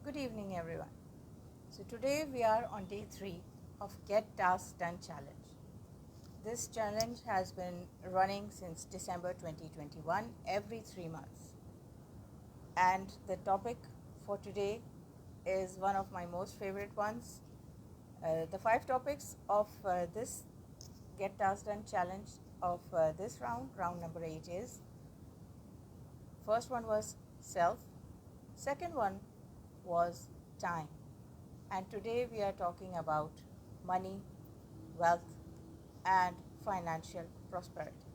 Good evening, everyone. So, today we are on day 3 of Get Tasks Done challenge. This challenge has been running since December 2021, every 3 months. And the topic for today is one of my most favorite ones. The 5 topics of this Get Tasks Done challenge of this round number 8 is: first one was self, second one was time, and today we are talking about money, wealth, and financial prosperity.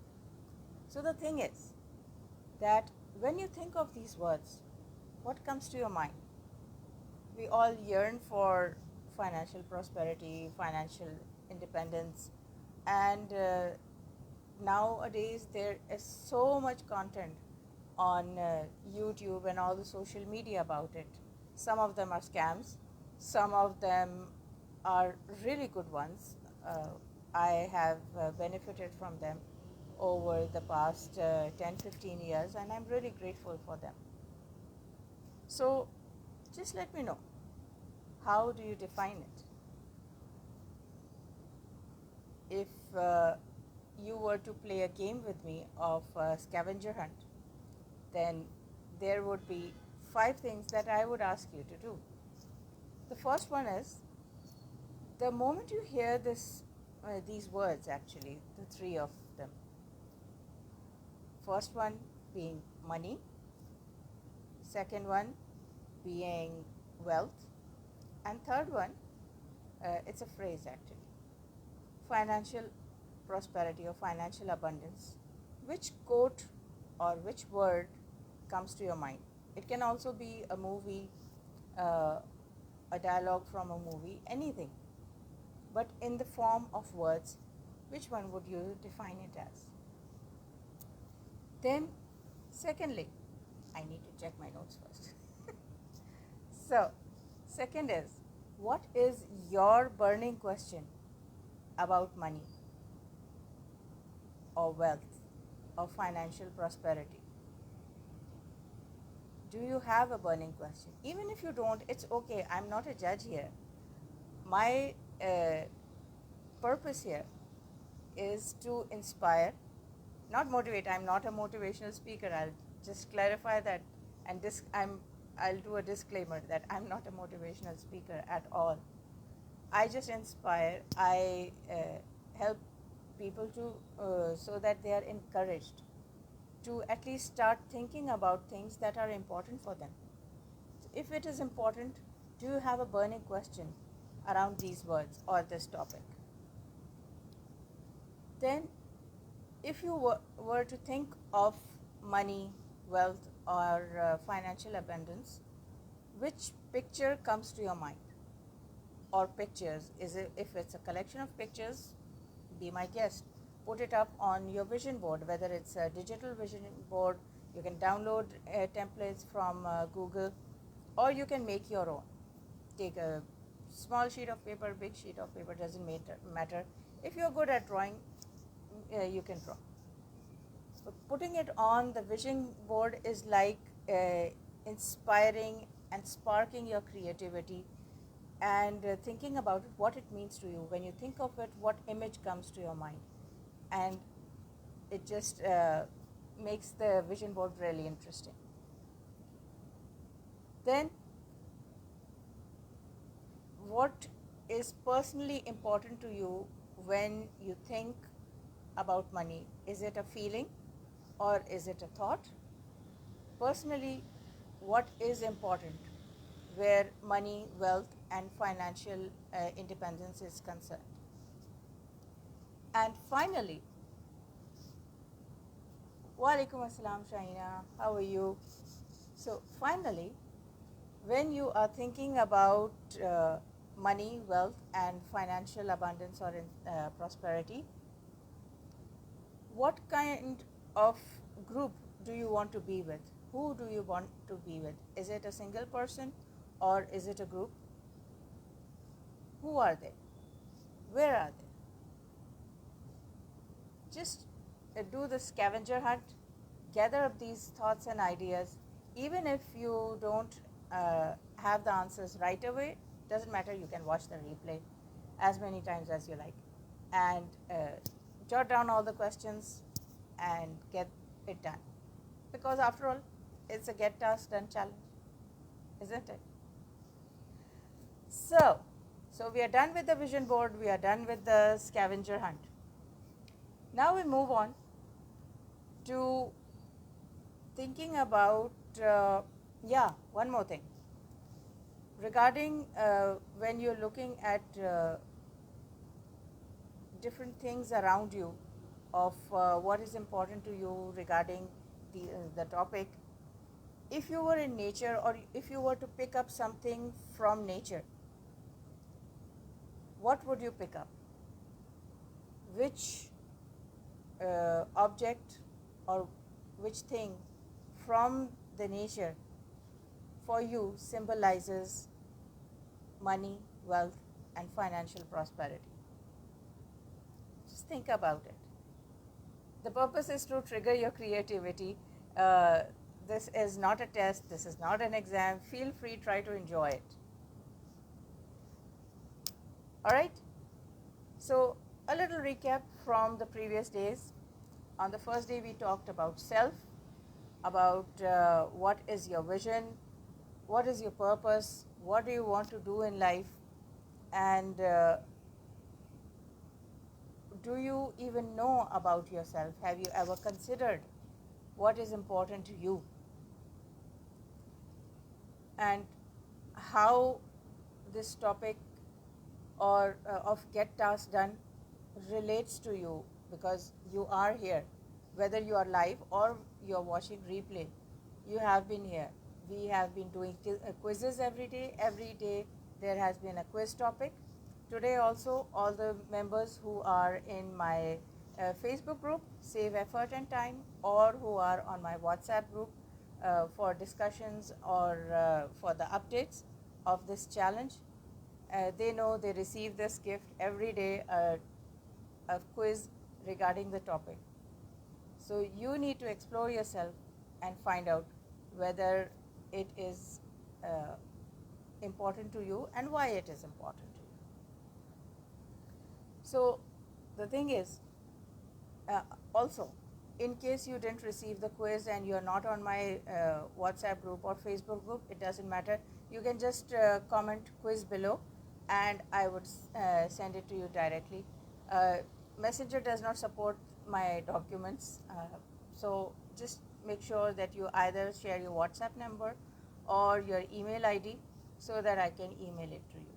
So, the thing is that when you think of these words, what comes to your mind? We all yearn for financial prosperity, financial independence, and nowadays there is so much content on YouTube and all the social media about it. Some of them are scams, some of them are really good ones. I have benefited from them over the past 10-15 years, and I'm really grateful for them. So, just let me know, how do you define it? If you were to play a game with me of scavenger hunt, then there would be 5 things that I would ask you to do. The first one is, the moment you hear these words, actually, the 3 of them. First one being money, second one being wealth, and third one, it's a phrase actually, financial prosperity or financial abundance. Which quote or which word comes to your mind? It can also be a movie, a dialogue from a movie, anything, but in the form of words. Which one would you define it as? Then, secondly, I need to check my notes first. So, second is, what is your burning question about money or wealth or financial prosperity? Do you have a burning question? Even if you don't, it's okay. I'm not a judge here. My purpose here is to inspire, not motivate. I'm not a motivational speaker. I'll just clarify that, and I'll do a disclaimer that I'm not a motivational speaker at all. I just inspire. I help people to so that they are encouraged to at least start thinking about things that are important for them. If it is important, do you have a burning question around these words or this topic? Then, if you were to think of money, wealth, or financial abundance, which picture comes to your mind? Or pictures? If it's a collection of pictures, be my guest. Put it up on your vision board, whether it's a digital vision board, you can download templates from Google, or you can make your own. Take a small sheet of paper, big sheet of paper, doesn't matter. If you're good at drawing, you can draw. But putting it on the vision board is like inspiring and sparking your creativity and thinking about it, what it means to you. When you think of it, what image comes to your mind? And it just makes the vision board really interesting. Then, what is personally important to you when you think about money? Is it a feeling or is it a thought? Personally, what is important where money, wealth, and financial independence is concerned? And finally, Walaikum Assalam, Shaina, how are you? So, finally, when you are thinking about money, wealth, and financial abundance or prosperity, what kind of group do you want to be with? Who do you want to be with? Is it a single person or is it a group? Who are they? Where are they? Just do the scavenger hunt, gather up these thoughts and ideas. Even if you don't have the answers right away, doesn't matter, you can watch the replay as many times as you like, and jot down all the questions and get it done. Because after all, it's a get task done challenge, isn't it? So we are done with the vision board, we are done with the scavenger hunt. Now we move on to thinking about, one more thing. Regarding when you're looking at different things around you of what is important to you regarding the topic, if you were in nature or if you were to pick up something from nature, what would you pick up? Which object or which thing from the nature for you symbolizes money, wealth, and financial prosperity? Just think about it. The purpose is to trigger your creativity. This is not a test, this is not an exam. Feel free, try to enjoy it. All right? So, a little recap from the previous days. On the first day, we talked about self, about what is your vision, what is your purpose, what do you want to do in life, and do you even know about yourself? Have you ever considered what is important to you? And how this topic or of get tasks done relates to you, because you are here, whether you are live or you are watching replay, you have been here. We have been doing quizzes every day. Every day there has been a quiz topic. Today also, all the members who are in my Facebook group, Save Effort and Time, or who are on my WhatsApp group for discussions or for the updates of this challenge, they know they receive this gift every day, a quiz regarding the topic. So you need to explore yourself and find out whether it is important to you and why it is important to you. So the thing is, also, in case you didn't receive the quiz and you're not on my WhatsApp group or Facebook group, it doesn't matter. You can just comment quiz below and I would send it to you directly. Messenger does not support my documents, so just make sure that you either share your WhatsApp number or your email ID so that I can email it to you.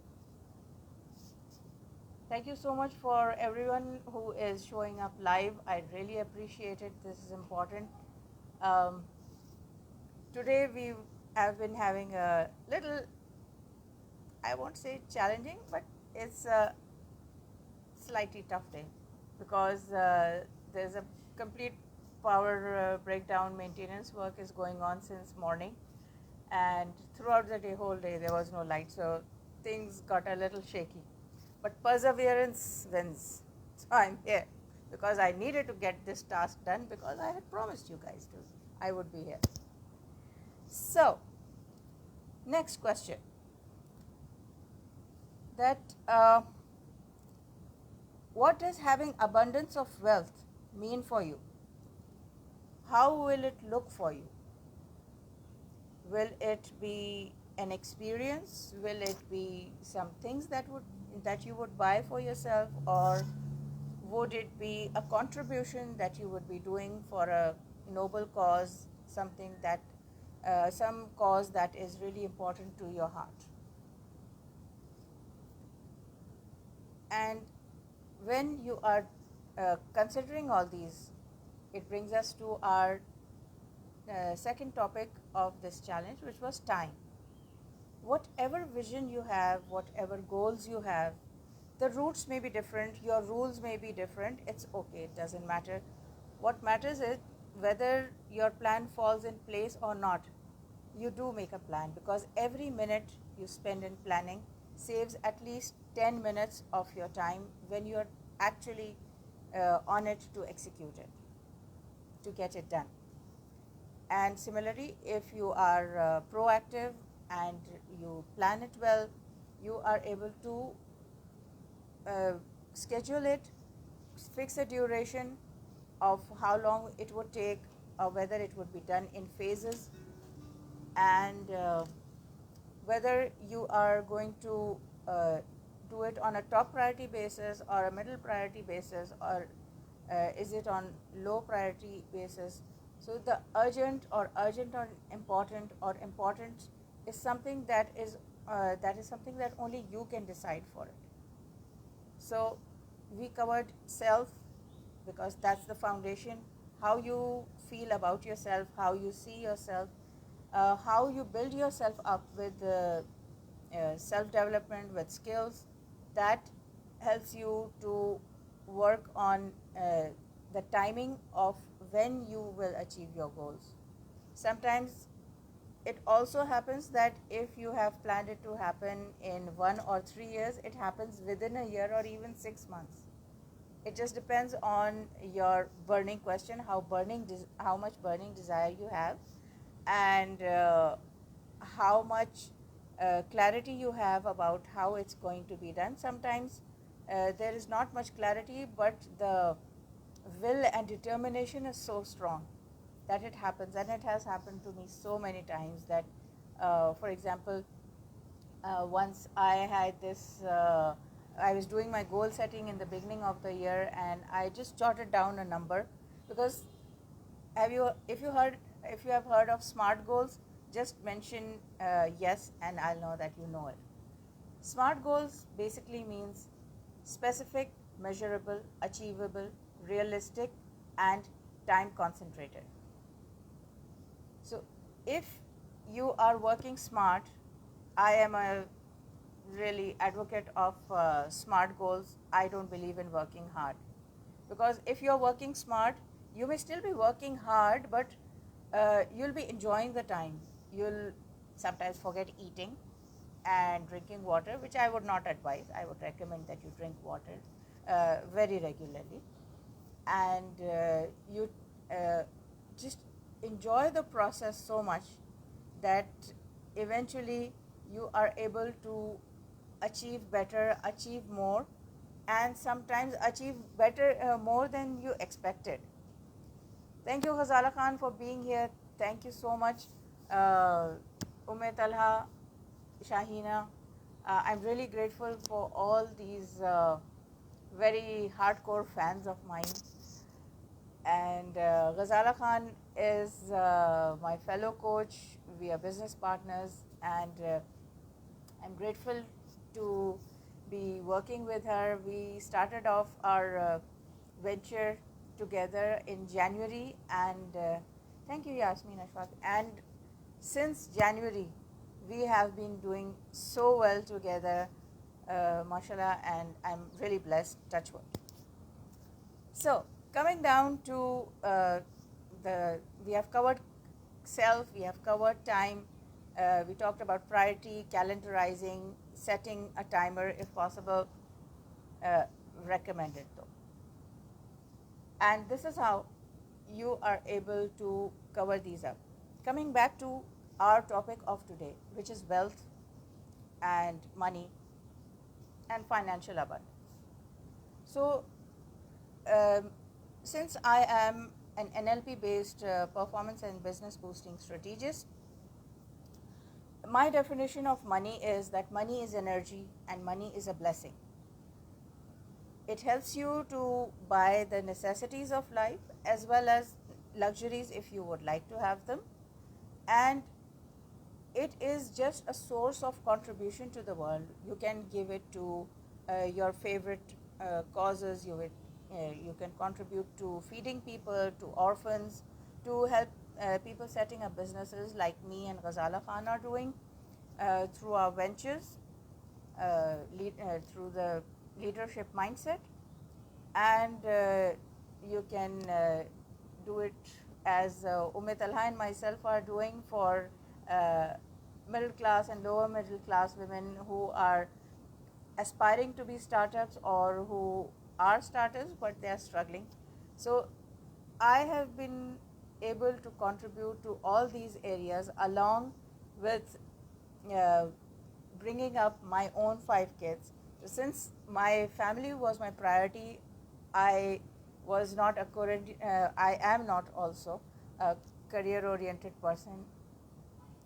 Thank you so much for everyone who is showing up live. I really appreciate it. This is important. Today we have been having a little, I won't say challenging, but it's a slightly tough day because there's a complete power breakdown. Maintenance work is going on since morning, and throughout the whole day there was no light, so things got a little shaky. But perseverance wins. So I'm here because I needed to get this task done, because I had promised you guys I would be here. So, next question. That what does having abundance of wealth mean for you? How will it look for you? Will it be an experience? Will it be some things that you would buy for yourself, or would it be a contribution that you would be doing for a noble cause, something that some cause that is really important to your heart? And when you are considering all these, it brings us to our second topic of this challenge, which was time. Whatever vision you have, whatever goals you have, the routes may be different, your rules may be different, it's okay, it doesn't matter. What matters is whether your plan falls in place or not. You do make a plan, because every minute you spend in planning saves at least 10 minutes of your time when you're actually on it to execute it, to get it done. And similarly, if you are proactive and you plan it well, you are able to schedule it, fix a duration of how long it would take, or whether it would be done in phases, and whether you are going to do it on a top priority basis or a middle priority basis, or is it on low priority basis. So the urgent or important or important is something that is something that only you can decide for it. So we covered self, because that's the foundation, how you feel about yourself, how you see yourself, how you build yourself up with self development, with skills that helps you to work on the timing of when you will achieve your goals. Sometimes it also happens that if you have planned it to happen in 1 or 3 years, it happens within a year or even 6 months. It just depends on your burning question, how much burning desire you have, and how much clarity you have about how it's going to be done. Sometimes there is not much clarity, but the will and determination is so strong that it happens. And it has happened to me so many times that, for example, once I had this, I was doing my goal setting in the beginning of the year, and I just jotted down a number, because if you have heard of SMART goals, just mention yes, and I'll know that you know it. SMART goals basically means specific, measurable, achievable, realistic, and time concentrated. So if you are working smart, I am a really advocate of SMART goals. I don't believe in working hard, because if you're working smart, you may still be working hard, but you'll be enjoying the time. You'll sometimes forget eating and drinking water, which I would not advise. I would recommend that you drink water very regularly, and you just enjoy the process so much that eventually you are able to achieve better, achieve more, and sometimes achieve better, more than you expected. Thank you, Ghazala Khan, for being here. Thank you so much, Talha, Shahina. I'm really grateful for all these very hardcore fans of mine. And Ghazala Khan is my fellow coach. We are business partners, and I'm grateful to be working with her. We started off our venture together in January, and thank you, Yasmin Ashfaq. And since January, we have been doing so well together, mashallah, and I'm really blessed, touch wood. So, coming down to we have covered self, we have covered time, we talked about priority, calendarizing, setting a timer if possible, recommended though. And this is how you are able to cover these up. Coming back to our topic of today, which is wealth and money and financial abundance. So, since I am an NLP based performance and business boosting strategist, my definition of money is that money is energy and money is a blessing. It helps you to buy the necessities of life as well as luxuries if you would like to have them, and it is just a source of contribution to the world. You can give it to your favorite causes. You can contribute to feeding people, to orphans, to help people setting up businesses like me and Ghazala Khan are doing through our ventures, through the leadership mindset, and you can do it as Talha and myself are doing for middle class and lower middle class women who are aspiring to be startups or who are starters but they are struggling. So I have been able to contribute to all these areas along with uh, bringing up my own 5 kids. So since my family was my priority, I was not a I am not also a career-oriented person.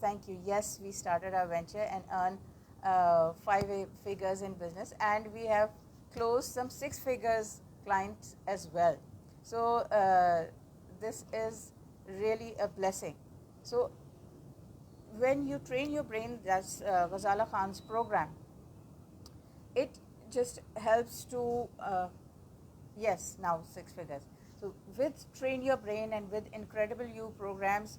Thank you. Yes, we started our venture and earned figures in business, and we have closed some 6 figures clients as well. So this is really a blessing. So when you train your brain, that's Ghazala Khan's program. It just helps to yes, now 6 figures. So with Train Your Brain and with Incredible You programs,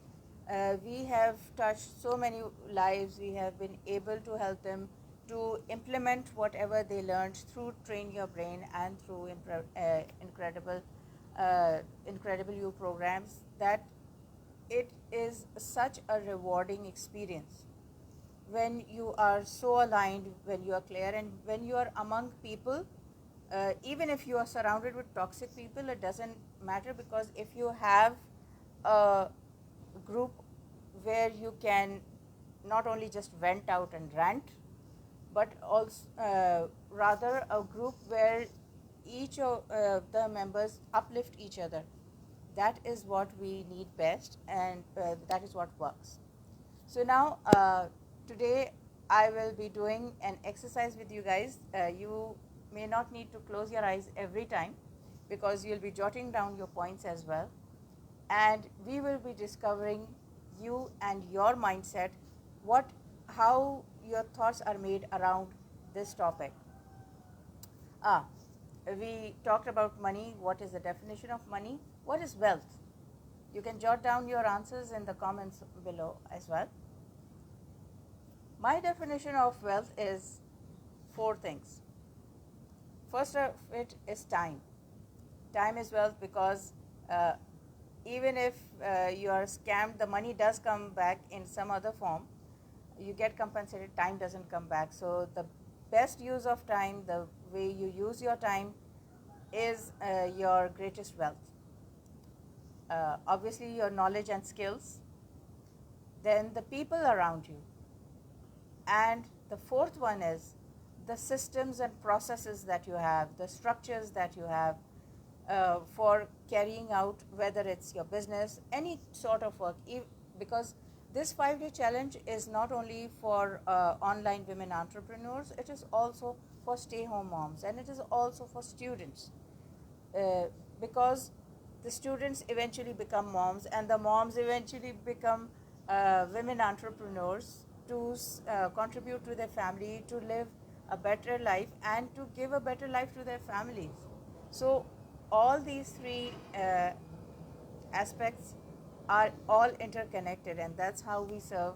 we have touched so many lives. We have been able to help them to implement whatever they learned through Train Your Brain and through Incredible You programs, that it is such a rewarding experience when you are so aligned, when you are clear, and when you are among people. Even if you are surrounded with toxic people, it doesn't matter, because if you have a group where you can not only just vent out and rant, but also rather a group where each of the members uplift each other, that is what we need best, and that is what works. So now, today I will be doing an exercise with you guys. You may not need to close your eyes every time, because you'll be jotting down your points as well. And we will be discovering you and your mindset, how your thoughts are made around this topic. Ah, we talked about money. What is the definition of money? What is wealth? You can jot down your answers in the comments below as well. My definition of wealth is 4 things. First of it is time. Time is wealth, because uh, even if you are scammed, the money does come back in some other form. You get compensated, time doesn't come back. So the best use of time, the way you use your time, is your greatest wealth. Obviously, your knowledge and skills, then the people around you, and the fourth one is the systems and processes that you have, the structures that you have for carrying out, whether it's your business, any sort of work. Because this 5-day challenge is not only for online women entrepreneurs, it is also for stay-home moms, and it is also for students. Uh, because the students eventually become moms, and the moms eventually become women entrepreneurs to contribute to their family, to live a better life, and to give a better life to their families. So, all these three aspects are all interconnected, and that's how we serve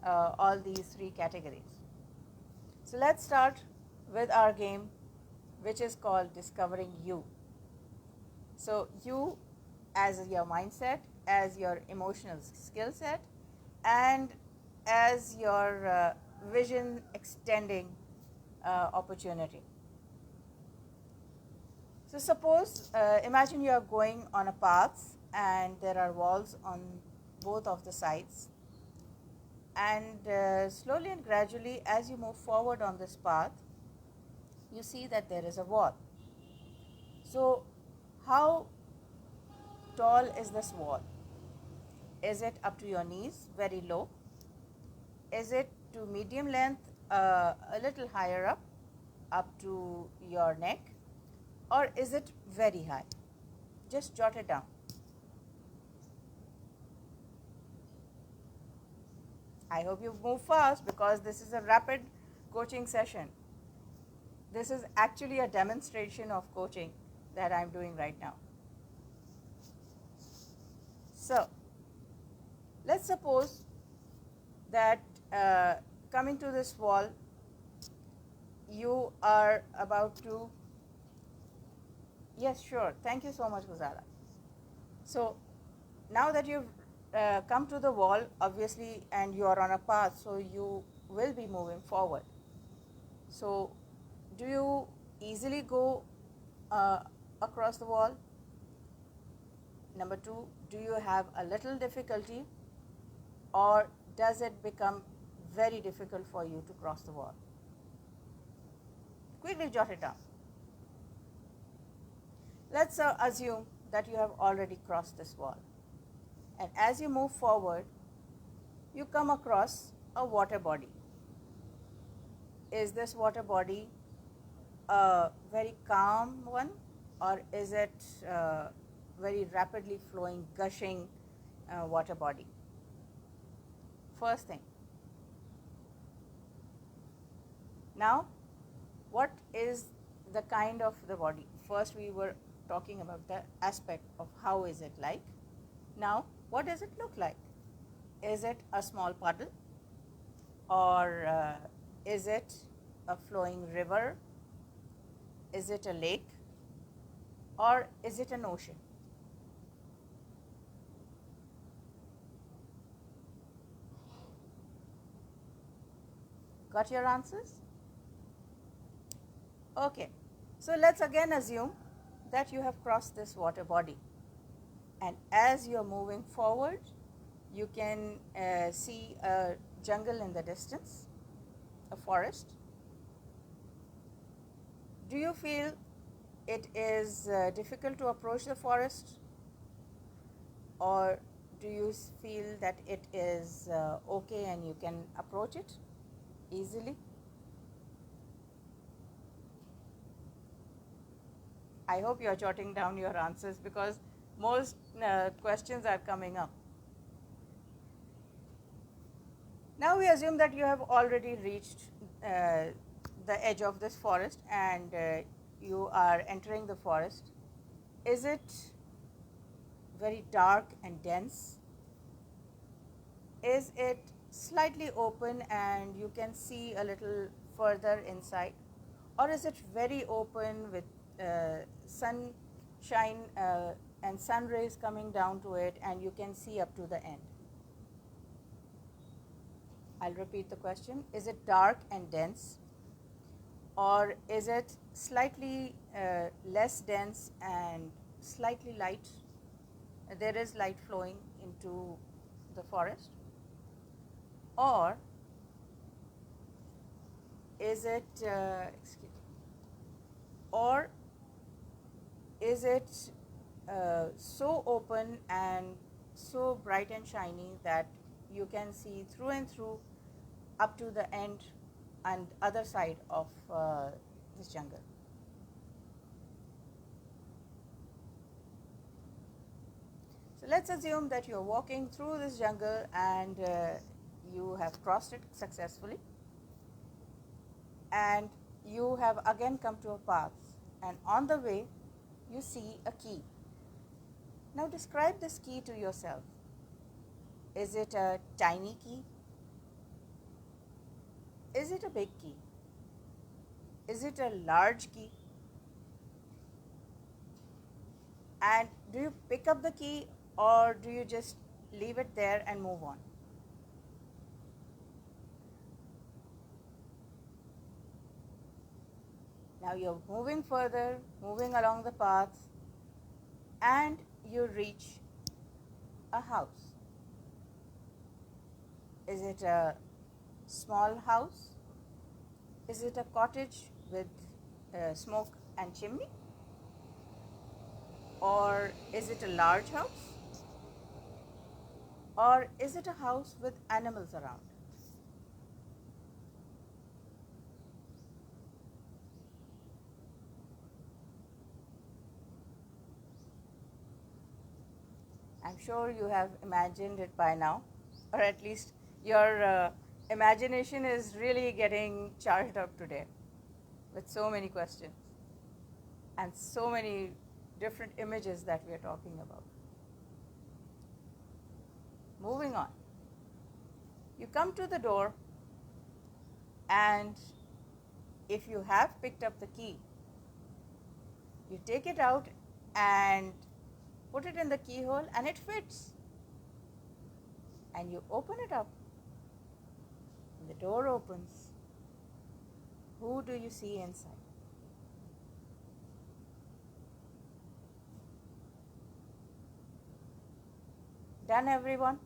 all these three categories. So, let's start with our game, which is called Discovering You. So you, as your mindset, as your emotional skill set, and as your vision extending opportunity. So suppose, imagine you are going on a path and there are walls on both of the sides, and slowly and gradually, as you move forward on this path, you see that there is a wall. So how tall is this wall? Is it up to your knees, very low? Is it to medium length, a little higher up to your neck? Or is it very high? Just jot it down. I hope you move fast, because this is a rapid coaching session. This is actually a demonstration of coaching that I'm doing right now. So, let's suppose that coming to this wall, you are about to. Yes, sure. Thank you so much, Ghazala. So, now that you've come to the wall, obviously, and you are on a path, so you will be moving forward. So, do you easily go uh, across the wall? Number two, do you have a little difficulty, or does it become very difficult for you to cross the wall. Quickly jot it down. Let's assume that you have already crossed this wall. And as you move forward, you come across a water body. Is this water body a very calm one, or is it very rapidly flowing, gushing water body? First thing. Now, what is the kind of the body? First we were talking about the aspect of how is it like. Now, what does it look like? Is it a small puddle, or is it a flowing river? Is it a lake, or is it an ocean? Got your answers? Okay, so let's again assume that you have crossed this water body, and as you're moving forward, you can see a jungle in the distance, a forest. Do you feel it is difficult to approach the forest, or do you feel that it is okay and you can approach it easily? I hope you are jotting down your answers, because most questions are coming up. Now we assume that you have already reached the edge of this forest, and you are entering the forest. Is it very dark and dense? Is it slightly open and you can see a little further inside? Or is it very open with sunshine and sun rays coming down to it, and you can see up to the end? I'll repeat the question. Is it dark and dense, or is it slightly less dense and slightly light? There is light flowing into the forest. Or is it so open and so bright and shiny that you can see through and through up to the end and other side of this jungle? So let's assume that you're walking through this jungle and you have crossed it successfully, and you have again come to a path, and on the way you see a key. Now describe this key to yourself. Is it a tiny key? Is it a big key? Is it a large key? And do you pick up the key, or do you just leave it there and move on? Now you're moving further, moving along the path, and you reach a house. Is it a small house? Is it a cottage with smoke and chimney? Or is it a large house? Or is it a house with animals around? I'm sure you have imagined it by now, or at least your imagination is really getting charged up today with so many questions and so many different images that we are talking about. Moving on. You come to the door, and if you have picked up the key, you take it out and put it in the keyhole, and it fits. And you open it up, and the door opens. Who do you see inside? Done, everyone?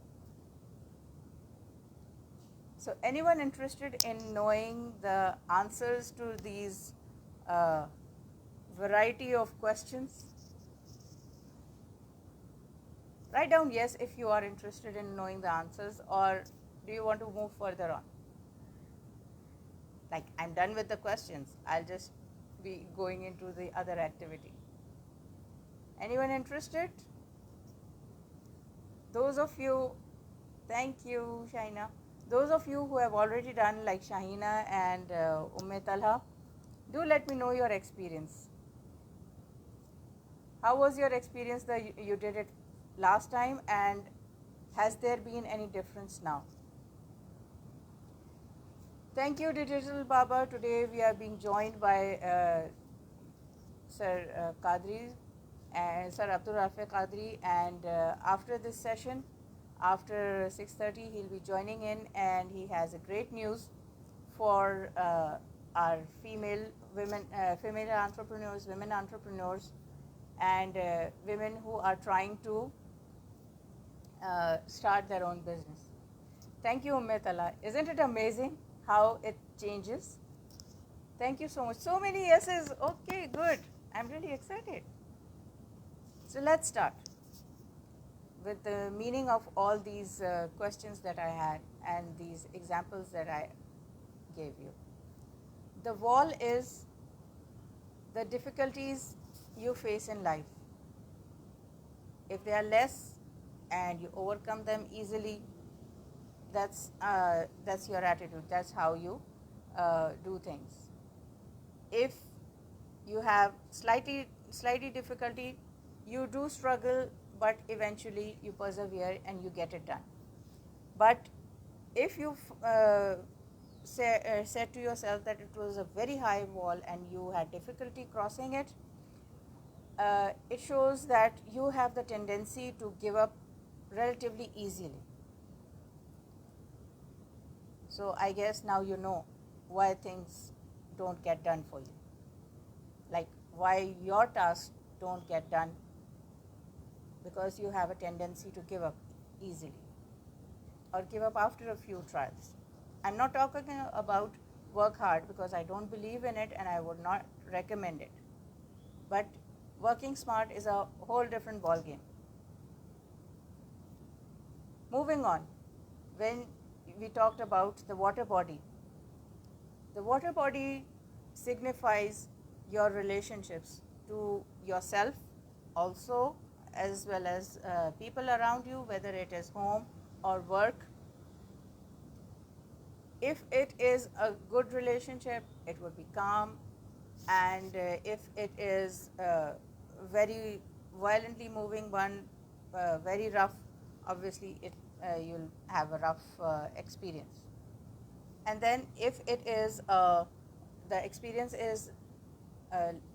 So anyone interested in knowing the answers to these uh, variety of questions? Write down yes if you are interested in knowing the answers, or do you want to move further on? Like, I'm done with the questions, I'll just be going into the other activity. Anyone interested? Those of you, thank you, Shaina. Those of you who have already done, like Shahina and Talha, do let me know your experience. How was your experience that you did it last time, and has there been any difference now? Thank you, Digital Baba. Today we are being joined by Sir Qadri and Sir Abdul Rafiq Qadri, and after this session, after 6:30, he'll be joining in, and he has a great news for our female entrepreneurs, women entrepreneurs, and women who are trying to start their own business. Thank you, Tala. Isn't it amazing how it changes? Thank you so much. So many yeses. Okay, good. I'm really excited. So let's start with the meaning of all these questions that I had and these examples that I gave you. The wall is the difficulties you face in life. If they are less and you overcome them easily, that's your attitude. That's how you do things. If you have slightly difficulty, you do struggle, but eventually you persevere and you get it done. But if you said to yourself that it was a very high wall and you had difficulty crossing it, it shows that you have the tendency to give up relatively easily. So I guess now you know why things don't get done for you, like why your tasks don't get done, because you have a tendency to give up easily or give up after a few tries. I'm not talking about work hard, because I don't believe in it and I would not recommend it. But working smart is a whole different ballgame. Moving on, when we talked about the water body signifies your relationships to yourself also, as well as people around you, whether it is home or work. If it is a good relationship, it would be calm, and if it is very violently moving one, very rough, obviously you'll have a rough experience. And then if it is the experience is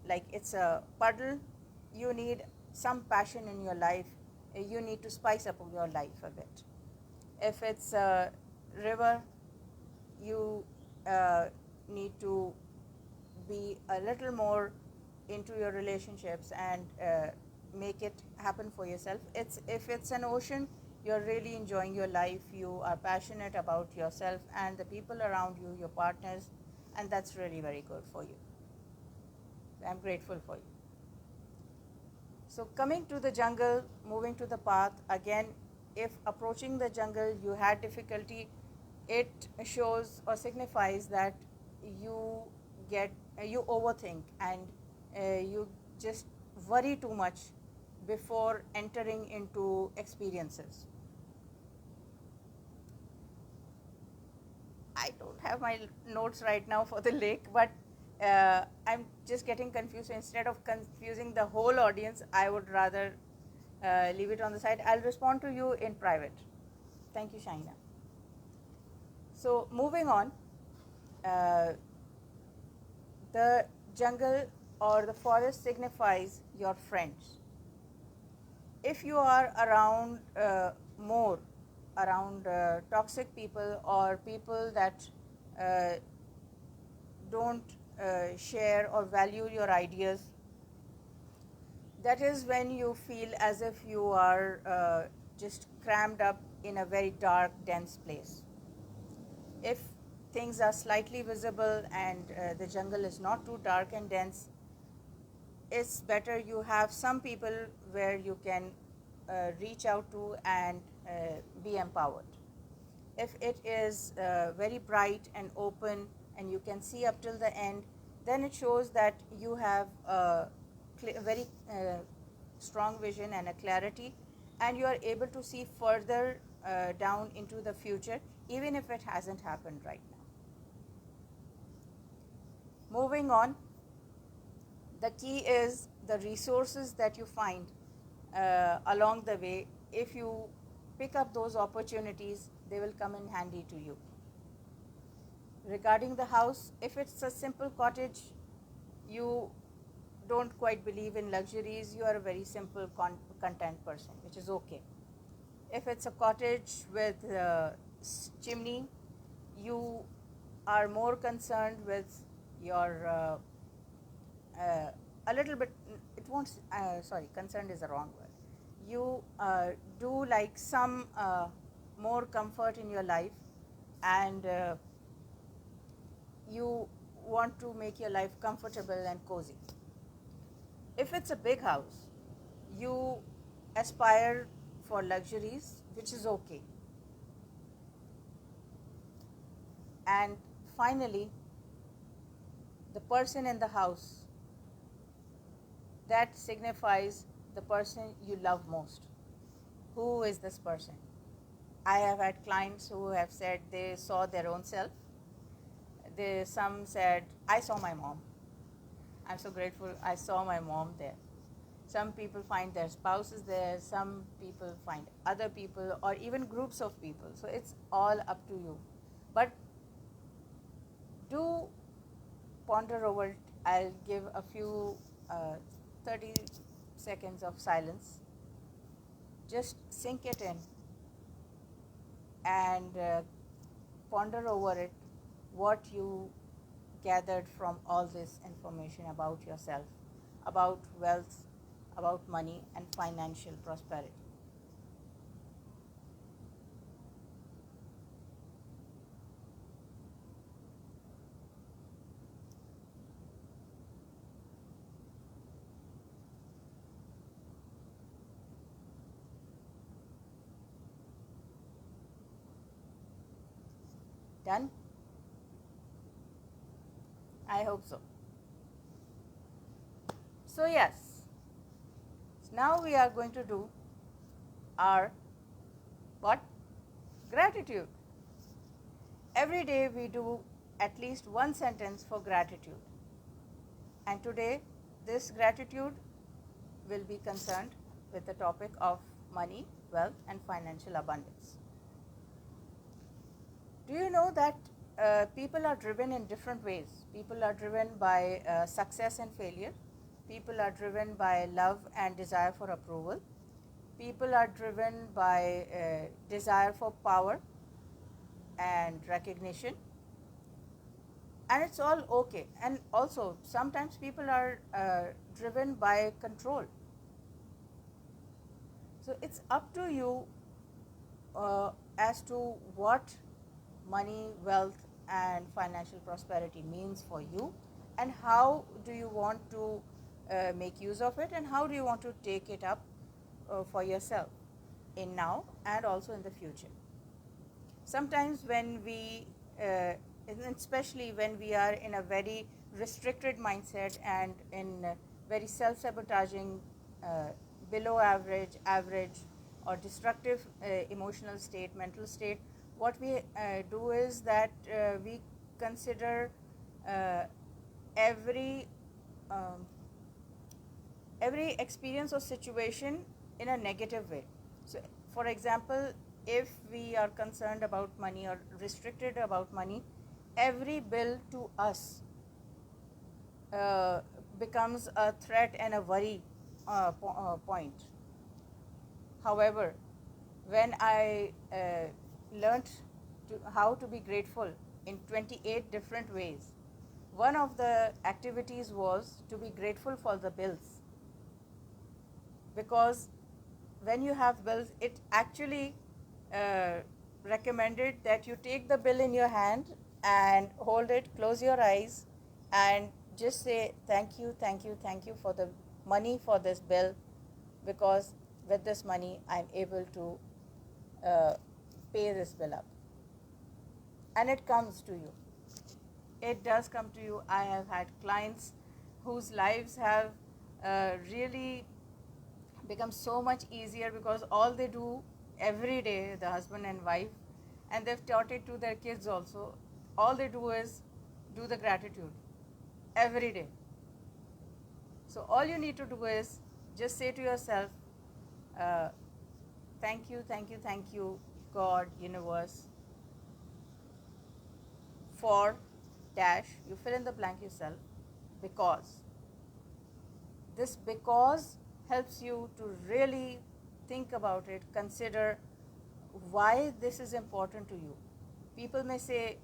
like it's a puddle, you need some passion in your life, you need to spice up your life a bit. If it's a river, you need to be a little more into your relationships and make it happen for yourself. If it's an ocean, you're really enjoying your life, you are passionate about yourself and the people around you, your partners, and that's really very good for you. I'm grateful for you. So coming to the jungle, moving to the path, again, if approaching the jungle you had difficulty, it shows or signifies that you you overthink and you just worry too much before entering into experiences. I don't have my notes right now for the lake, but I'm just getting confused. So instead of confusing the whole audience, I would rather leave it on the side. I'll respond to you in private. Thank you, Shaina. So moving on, uh, the jungle or the forest signifies your friends. If you are around more around toxic people or people that uh, don't share or value your ideas, that is when you feel as if you are just crammed up in a very dark, dense place. If things are slightly visible and the jungle is not too dark and dense, it's better you have some people where you can reach out to and be empowered. If it is very bright and open and you can see up till the end, then it shows that you have a very strong vision and a clarity, and you are able to see further down into the future, even if it hasn't happened right now. Moving on, the key is the resources that you find along the way. If you pick up those opportunities, they will come in handy to you. Regarding the house, if it's a simple cottage, you don't quite believe in luxuries, you are a very simple content person, which is okay. If it's a cottage with chimney, you are more concerned with your a little bit, it won't, sorry, concerned is the wrong word. You do like some more comfort in your life, and you want to make your life comfortable and cozy. If it's a big house, you aspire for luxuries, which is okay. And finally, the person in the house, that signifies the person you love most. Who is this person? I have had clients who have said they saw their own self. Some said, I saw my mom. I'm so grateful I saw my mom there. Some people find their spouses there, some people find other people, or even groups of people. So it's all up to you. But do ponder over it. I'll give a few 30 seconds of silence. Just sink it in and ponder over it, what you gathered from all this information about yourself, about wealth, about money and financial prosperity. Done? I hope so. So yes, now we are going to do our what? Gratitude. Every day we do at least one sentence for gratitude. And today this gratitude will be concerned with the topic of money, wealth and financial abundance. Do you know that people are driven in different ways? People are driven by success and failure. People are driven by love and desire for approval. People are driven by desire for power and recognition. And it's all okay. And also, sometimes people are driven by control. So it's up to you as to what money, wealth and financial prosperity means for you, and how do you want to make use of it, and how do you want to take it up for yourself in now and also in the future. Sometimes when we, especially when we are in a very restricted mindset and in very self-sabotaging, below average, average or destructive emotional state, mental state, what we do is that we consider every every experience or situation in a negative way. So, for example, if we are concerned about money or restricted about money, every bill to us becomes a threat and a worry point. However, when I learned how to be grateful in 28 different ways, one of the activities was to be grateful for the bills. Because when you have bills, it actually recommended that you take the bill in your hand and hold it, close your eyes, and just say thank you, thank you, thank you for the money for this bill, because with this money I'm able to pay this bill up. And it comes to you. It does come to you. I have had clients whose lives have really become so much easier because all they do every day, the husband and wife, and they've taught it to their kids also, all they do is do the gratitude every day. So all you need to do is just say to yourself, uh, thank you, thank you, thank you, God, universe, for dash, you fill in the blank yourself, because. This because helps you to really think about it, consider why this is important to you. People may say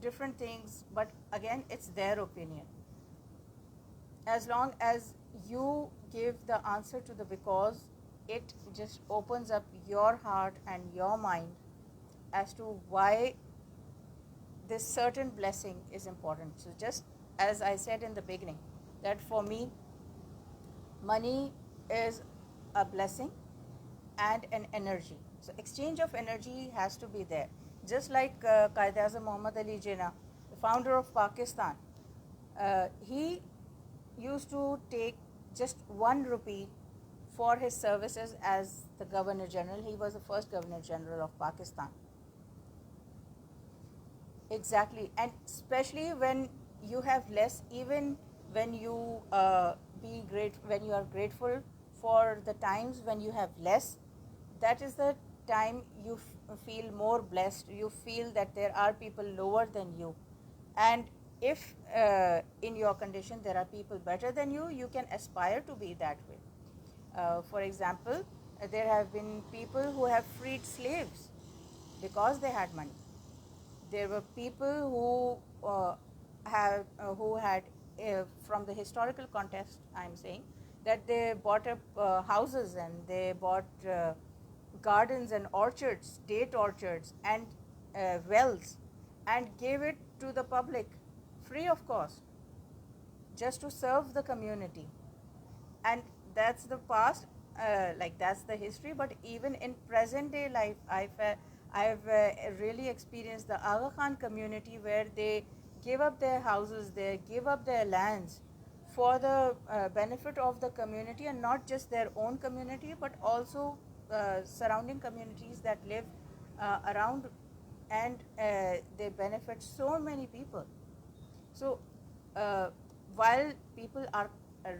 different things, but again, it's their opinion. As long as you give the answer to the because, it just opens up your heart and your mind as to why this certain blessing is important. So just as I said in the beginning, that for me, money is a blessing and an energy. So exchange of energy has to be there. Just like Quaid-e-Azam Muhammad Ali Jinnah, the founder of Pakistan, he used to take just 1 rupee for his services as the Governor General. He was the first Governor General of Pakistan. Exactly, and especially when you have less, even when you when you are grateful for the times when you have less, that is the time you feel more blessed. You feel that there are people lower than you, and if in your condition there are people better than you can aspire to be that way. For example, there have been people who have freed slaves because they had money. There were people who had from the historical context, I'm saying, that they bought up houses and they bought gardens and orchards, date orchards and wells, and gave it to the public free of cost, just to serve the community. And that's the past, like that's the history. But even in present day life, I've really experienced the Aga Khan community, where they give up their houses, they give up their lands for the benefit of the community, and not just their own community but also surrounding communities that live around, and they benefit so many people. So uh, while people are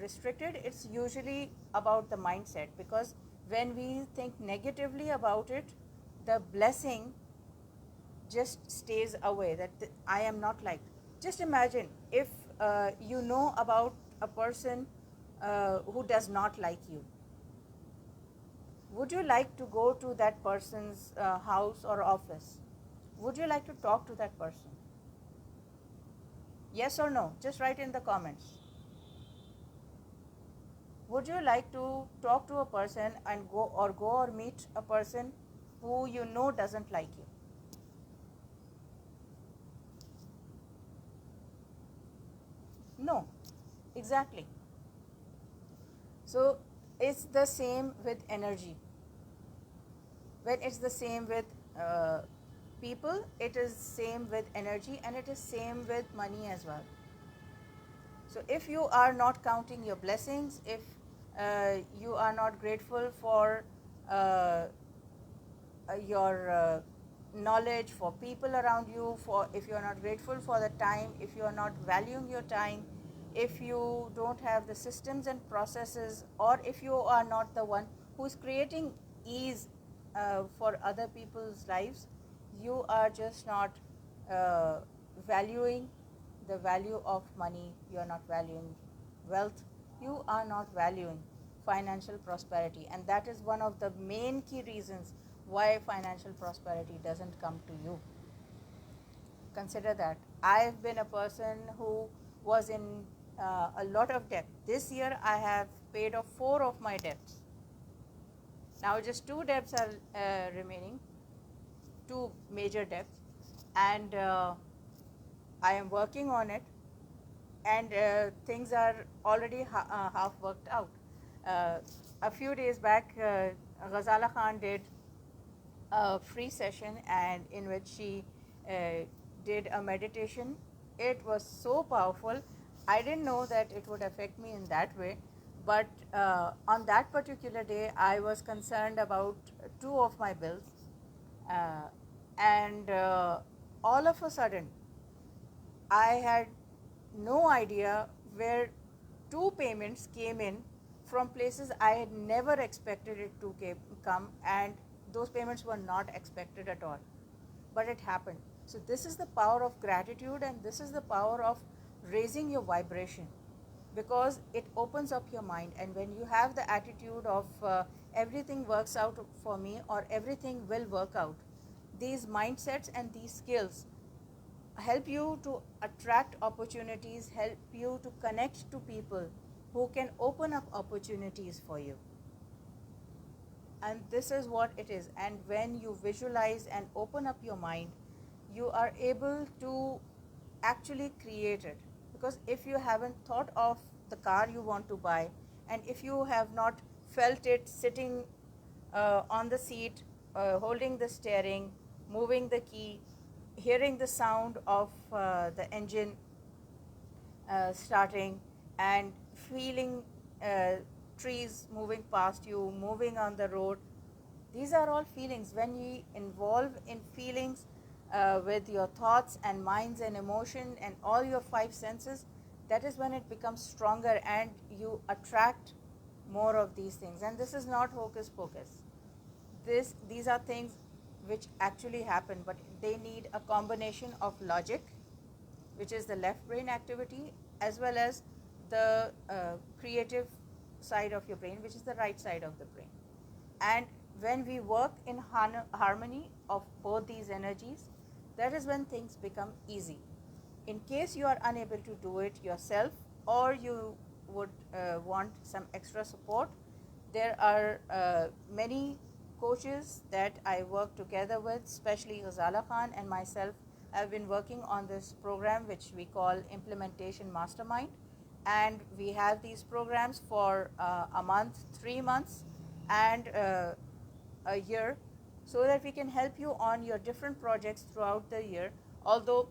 restricted, it's usually about the mindset, because when we think negatively about it, the blessing just stays away, that I am not liked. Just imagine if you know about a person who does not like you. Would you like to go to that person's house or office? Would you like to talk to that person? Yes or no? Just write in the comments. Would you like to talk to a person and go or meet a person who you know doesn't like you? No, exactly. So it's the same with energy. When it's the same with people, it is same with energy, and it is same with money as well. So if you are not counting your blessings, if you are not grateful for uh, your knowledge, for people around you, for if you are not grateful for the time, if you are not valuing your time, if you don't have the systems and processes, or if you are not the one who's creating ease for other people's lives, you are just not uh, valuing the value of money, you are not valuing wealth, you are not valuing financial prosperity. And that is one of the main key reasons why financial prosperity doesn't come to you. Consider that. I've been a person who was in a lot of debt. This year I have paid off 4 of my debts. Now just 2 debts are remaining. two major depths, and I am working on it, and things are already half worked out. Uh, a few days back, Ghazala Khan did a free session, and in which she did a meditation. It was so powerful. I didn't know that it would affect me in that way, but on that particular day, I was concerned about two of my bills, uh, and all of a sudden, I had no idea where two payments came in from places I had never expected it to come, and those payments were not expected at all. But it happened. So, this is the power of gratitude, and this is the power of raising your vibration, because it opens up your mind. And when you have the attitude of everything works out for me, or everything will work out, these mindsets and these skills help you to attract opportunities, help you to connect to people who can open up opportunities for you. And this is what it is. And when you visualize and open up your mind, you are able to actually create it. Because if you haven't thought of the car you want to buy, and if you have not felt it sitting on the seat, holding the steering, moving the key, hearing the sound of the engine starting, and feeling trees moving past you, moving on the road, these are all feelings. When you involve in feelings with your thoughts and minds and emotion and all your five senses, that is when it becomes stronger, and you attract more of these things. And this is not hocus pocus. These are things which actually happen, but they need a combination of logic, which is the left brain activity, as well as the creative side of your brain, which is the right side of the brain. And when we work in harmony of both these energies, that is when things become easy. In case you are unable to do it yourself, or you would want some extra support, there are many coaches that I work together with, especially Ghazala Khan and myself. I've been working on this program which we call Implementation Mastermind, and we have these programs for a month, 3 months, and a year, so that we can help you on your different projects throughout the year. Although,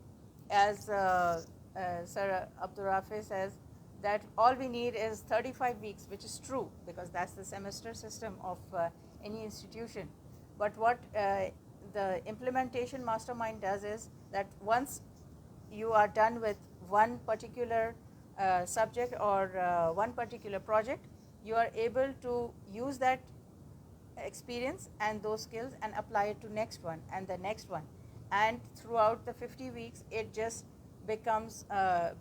as Sir Abdurrafi says, that all we need is 35 weeks, which is true, because that's the semester system of any institution. But what the implementation mastermind does is that once you are done with one particular subject or one particular project, you are able to use that experience and those skills and apply it to next one and the next one. And throughout the 50 weeks, it just becomes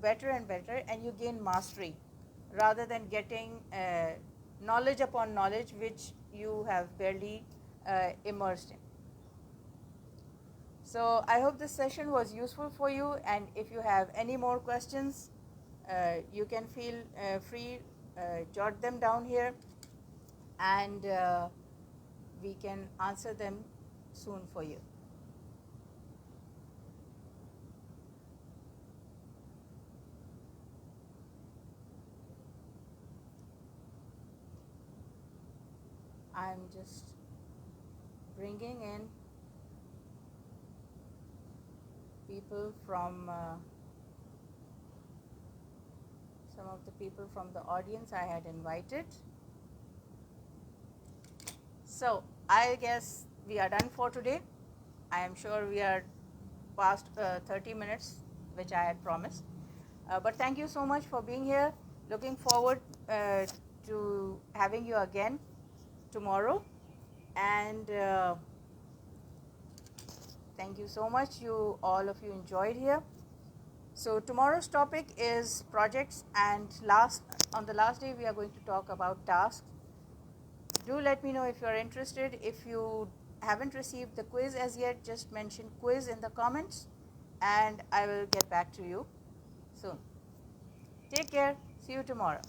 better and better, and you gain mastery rather than getting knowledge upon knowledge which you have barely immersed in. So I hope this session was useful for you, and if you have any more questions, you can feel free, jot them down here, and we can answer them soon for you. I'm just bringing in people from some of the people from the audience I had invited. So I guess we are done for today. I am sure we are past 30 minutes, which I had promised. But thank you so much for being here. Looking forward to having you again tomorrow. And thank you so much. All of you enjoyed here. So tomorrow's topic is projects, and on the last day we are going to talk about tasks. Do let me know if you are interested. If you haven't received the quiz as yet, just mention quiz in the comments, and I will get back to you soon. Take care. See you tomorrow.